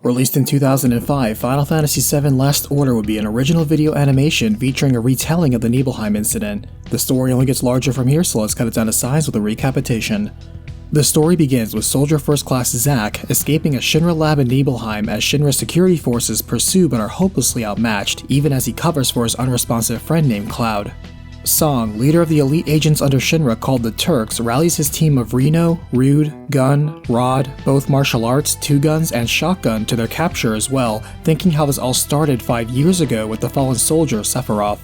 Released in 2005, Final Fantasy VII Last Order would be an original video animation featuring a retelling of the Nibelheim incident. The story only gets larger from here, so let's cut it down to size with a recapitation. The story begins with Soldier First Class Zack escaping a Shinra lab in Nibelheim as Shinra security forces pursue but are hopelessly outmatched, even as he covers for his unresponsive friend named Cloud. Song, leader of the elite agents under Shinra called the Turks, rallies his team of Reno, Rude, Gun, Rod, both martial arts, two guns, and shotgun to their capture as well, thinking how this all started 5 years ago with the fallen soldier Sephiroth.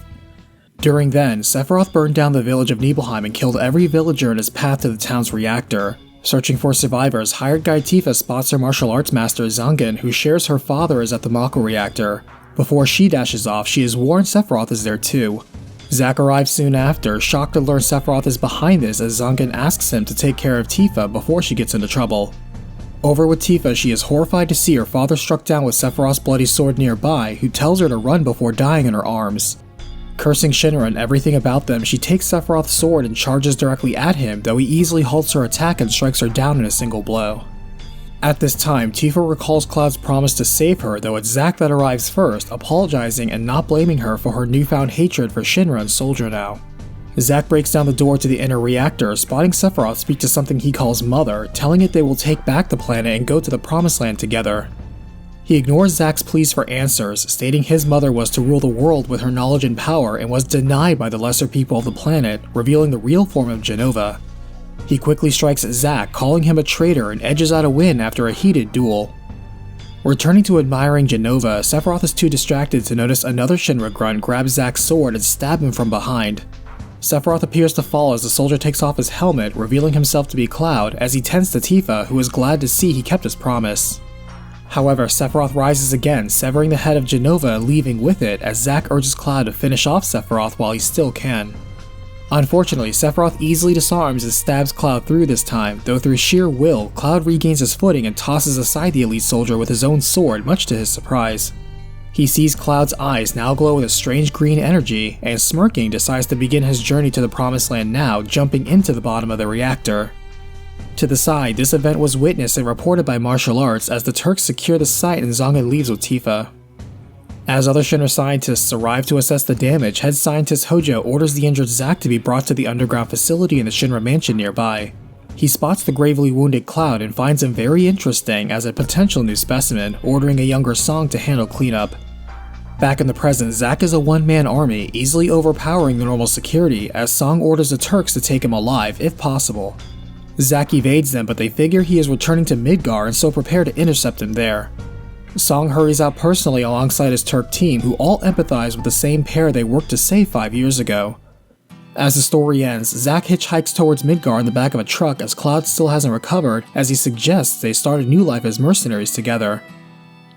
During then, Sephiroth burned down the village of Nibelheim and killed every villager in his path to the town's reactor. Searching for survivors, hired guide Tifa spots her martial arts master Zangen, who shares her father is at the Mako reactor. Before she dashes off, she is warned Sephiroth is there too. Zack arrives soon after, shocked to learn Sephiroth is behind this as Zangen asks him to take care of Tifa before she gets into trouble. Over with Tifa, she is horrified to see her father struck down with Sephiroth's bloody sword nearby, who tells her to run before dying in her arms. Cursing Shinra and everything about them, she takes Sephiroth's sword and charges directly at him, though he easily halts her attack and strikes her down in a single blow. At this time, Tifa recalls Cloud's promise to save her, though it's Zack that arrives first, apologizing and not blaming her for her newfound hatred for Shinra and Soldier now. Zack breaks down the door to the inner reactor, spotting Sephiroth speak to something he calls Mother, telling it they will take back the planet and go to the Promised Land together. He ignores Zack's pleas for answers, stating his mother was to rule the world with her knowledge and power and was denied by the lesser people of the planet, revealing the real form of Jenova. He quickly strikes Zack, calling him a traitor, and edges out a win after a heated duel. Returning to admiring Jenova, Sephiroth is too distracted to notice another Shinra grunt grab Zack's sword and stab him from behind. Sephiroth appears to fall as the soldier takes off his helmet, revealing himself to be Cloud, as he tends to Tifa, who is glad to see he kept his promise. However, Sephiroth rises again, severing the head of Jenova and leaving with it as Zack urges Cloud to finish off Sephiroth while he still can. Unfortunately, Sephiroth easily disarms and stabs Cloud through this time, though through sheer will, Cloud regains his footing and tosses aside the elite soldier with his own sword, much to his surprise. He sees Cloud's eyes now glow with a strange green energy, and smirking decides to begin his journey to the Promised Land now, jumping into the bottom of the reactor. To the side, this event was witnessed and reported by martial arts as the Turks secure the site and Zangen leaves with Tifa. As other Shinra scientists arrive to assess the damage, head scientist Hojo orders the injured Zack to be brought to the underground facility in the Shinra mansion nearby. He spots the gravely wounded Cloud and finds him very interesting as a potential new specimen, ordering a younger Song to handle cleanup. Back in the present, Zack is a one-man army, easily overpowering the normal security, as Song orders the Turks to take him alive, if possible. Zack evades them, but they figure he is returning to Midgar and so prepare to intercept him there. Song hurries out personally alongside his Turk team, who all empathize with the same pair they worked to save 5 years ago. As the story ends, Zack hitchhikes towards Midgar in the back of a truck as Cloud still hasn't recovered, as he suggests they start a new life as mercenaries together.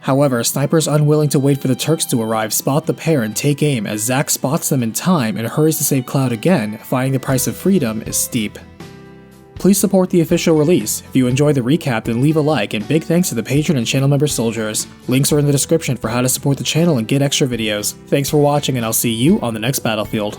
However, snipers unwilling to wait for the Turks to arrive spot the pair and take aim as Zack spots them in time and hurries to save Cloud again, finding the price of freedom is steep. Please support the official release. If you enjoyed the recap, then leave a like, and big thanks to the patron and channel member soldiers. Links are in the description for how to support the channel and get extra videos. Thanks for watching, and I'll see you on the next battlefield.